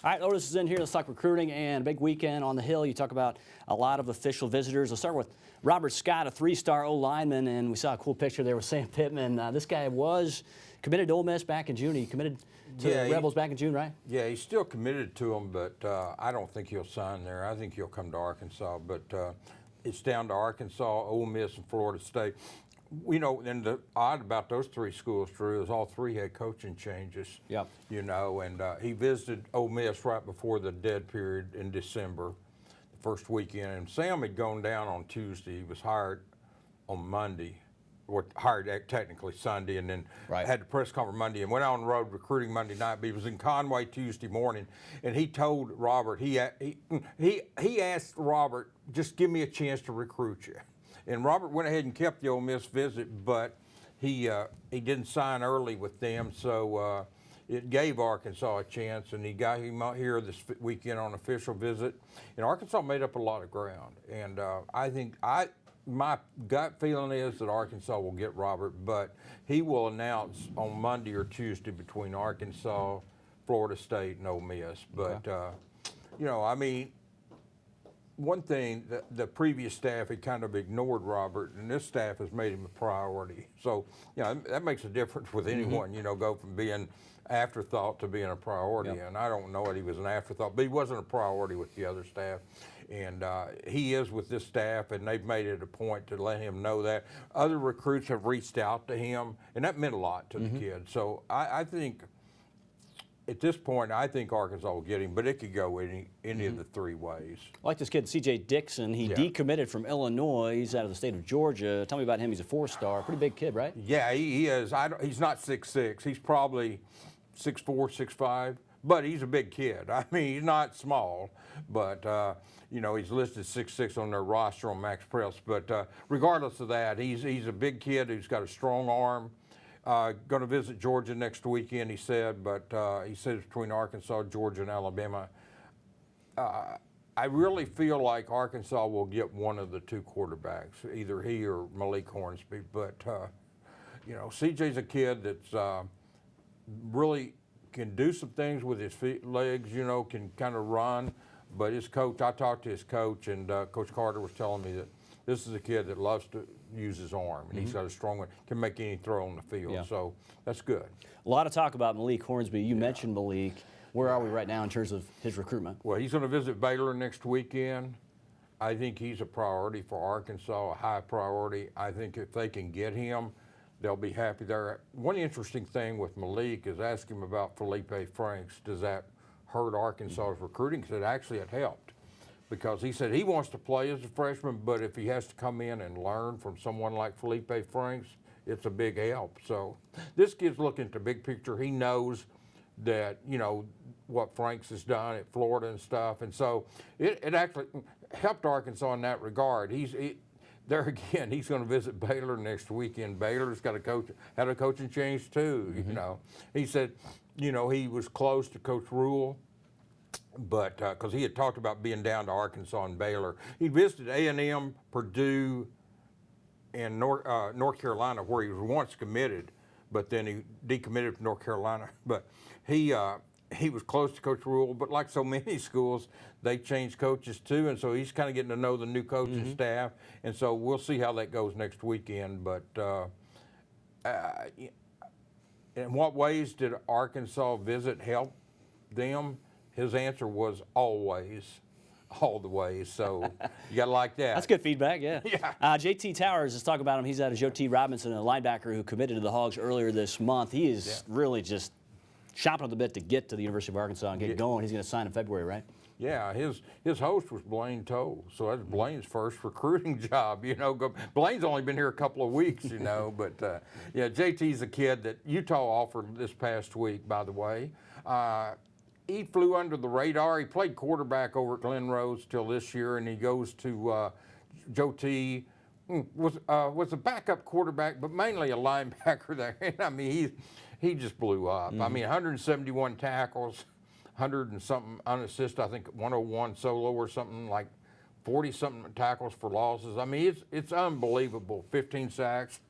All right, Otis is in here. Let's talk recruiting and big weekend on the Hill. You talk about a lot of official visitors. Let's start with Robert Scott, a three-star O-lineman, and we saw a cool picture there with Sam Pittman. This guy was committed to Ole Miss back in June. He committed to the Rebels back in June, right? Yeah, he's still committed to them, but I don't think he'll sign there. I think he'll come to Arkansas, but it's down to Arkansas, Ole Miss, and Florida State. You know, and the odd about those three schools, Drew, is all three had coaching changes. Yep. You know, and he visited Ole Miss right before the dead period in December, the first weekend. And Sam had gone down on Tuesday. He was hired on Monday, or hired technically Sunday, and then had the press conference Monday, and went on the road recruiting Monday night. But he was in Conway Tuesday morning, and he told Robert, he asked Robert, just give me a chance to recruit you. And Robert went ahead and kept the Ole Miss visit, but he didn't sign early with them, so it gave Arkansas a chance, and he got him out here this weekend on an official visit. And Arkansas made up a lot of ground, and my gut feeling is that Arkansas will get Robert, but he will announce on Monday or Tuesday between Arkansas, Florida State, and Ole Miss. But you know, I mean, one thing, the previous staff had kind of ignored Robert, and this staff has made him a priority. So, you know, that makes a difference with anyone, you know, go from being afterthought to being a priority. And I don't know that he was an afterthought, but he wasn't a priority with the other staff. And he is with this staff, and they've made it a point to let him know that. Other recruits have reached out to him, and that meant a lot to the kid. So I think, at this point, I think Arkansas will get him, but it could go any of the three ways. I like this kid, C.J. Dixon. He decommitted from Illinois. He's out of the state of Georgia. Tell me about him. He's a four-star. Pretty big kid, right? Yeah, he is. He's not 6'6". He's probably 6'4", 6'5", but he's a big kid. I mean, he's not small, but, you know, he's listed 6'6" on their roster on Max Press. But regardless of that, he's a big kid who's got a strong arm. Going to visit Georgia next weekend, he said, but he said it's between Arkansas, Georgia, and Alabama. I really feel like Arkansas will get one of the two quarterbacks, either he or Malik Hornsby. But, you know, CJ's a kid that's really can do some things with his legs, you know, can kind of run. But his coach, I talked to his coach, and Coach Carter was telling me that this is a kid that loves to use his arm, and he's got a strong one, can make any throw on the field, so that's good. A lot of talk about Malik Hornsby. You mentioned Malik. Where are we right now in terms of his recruitment? Well, he's going to visit Baylor next weekend. I think he's a priority for Arkansas, a high priority. I think if they can get him, they'll be happy there. One interesting thing with Malik is ask him about Felipe Franks. Does that hurt Arkansas's recruiting? Because it helped. Because he said he wants to play as a freshman, but if he has to come in and learn from someone like Felipe Franks, it's a big help. So this kid's looking at the big picture. He knows that, you know, what Franks has done at Florida and stuff. And so it actually helped Arkansas in that regard. There again, he's going to visit Baylor next weekend. Baylor's got had a coaching change too, you know. He said, you know, he was close to Coach Rule, but because he had talked about being down to Arkansas and Baylor. He visited A&M, Purdue, and North Carolina, where he was once committed, but then he decommitted from North Carolina. But he was close to Coach Rule, but like so many schools, they changed coaches too, and so he's kind of getting to know the new coaching staff, and so we'll see how that goes next weekend. But in what ways did Arkansas visit help them? His answer was always, all the way. So you got to like that. That's good feedback, yeah. JT Towers, let's talk about him. He's out of Joe T. Robinson, a linebacker who committed to the Hogs earlier this month. He is really just chomping at the bit to get to the University of Arkansas and get going. He's going to sign in February, right? Yeah, his host was Blaine Toll, so that's Blaine's first recruiting job. You know, Blaine's only been here a couple of weeks, you know, but yeah, JT's a kid that Utah offered this past week, by the way. He flew under the radar. He played quarterback over at Glen Rose till this year, and he goes to Joe T. Was a backup quarterback, but mainly a linebacker there. And I mean, he just blew up. I mean, 171 tackles, 100 and something unassisted. I think 101 solo or something, like 40-something tackles for losses. I mean, it's unbelievable. 15 sacks.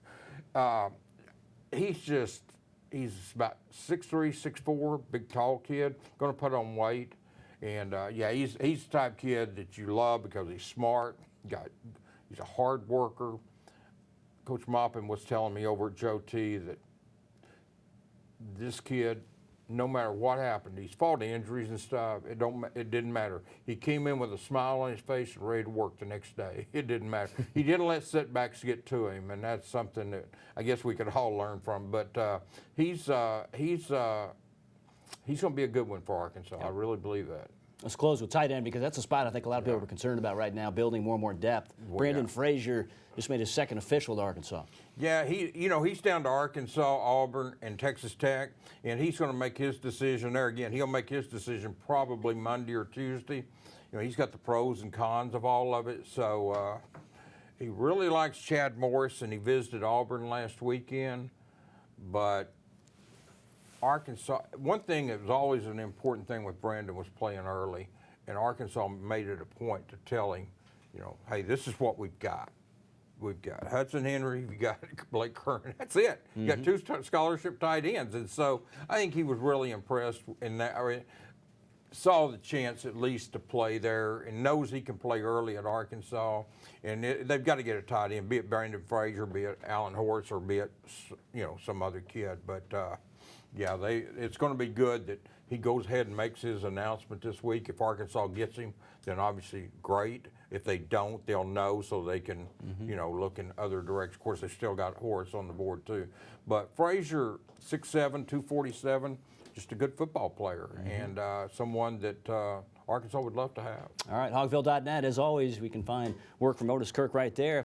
He's about 6'3", 6'4", big, tall kid. Going to put on weight. And yeah, he's the type of kid that you love because he's smart. He's a hard worker. Coach Moppin was telling me over at Joe T that this kid, no matter what happened, he's fought injuries and stuff. It didn't matter. He came in with a smile on his face and ready to work the next day. It didn't matter. He didn't let setbacks get to him, and that's something that I guess we could all learn from. But he's going to be a good one for Arkansas. I really believe that. Let's close with tight end because that's a spot I think a lot of people are concerned about right now, building more and more depth. Brandon Fraser just made his second official to Arkansas. Yeah, he's down to Arkansas, Auburn, and Texas Tech, and he's going to make his decision there again. He'll make his decision probably Monday or Tuesday. He's got the pros and cons of all of it. So he really likes Chad Morris, and he visited Auburn last weekend. But Arkansas, one thing that was always an important thing with Brandon was playing early, and Arkansas made it a point to tell him, hey, this is what we've got. We've got Hudson Henry, we got Blake Kern. That's it. You got two scholarship tight ends, and so I think he was really impressed in that. Saw the chance at least to play there, and knows he can play early at Arkansas. And they've got to get a tight end, be it Brandon Fraser, be it Alan Hortz, or be it some other kid. But yeah, it's going to be good that he goes ahead and makes his announcement this week. If Arkansas gets him, then obviously great. If they don't, they'll know so they can, look in other directions. Of course, they still got Horace on the board too. But Frazier, 6'7", 247, just a good football player and someone that Arkansas would love to have. All right, Hogville.net, as always, we can find work from Otis Kirk right there.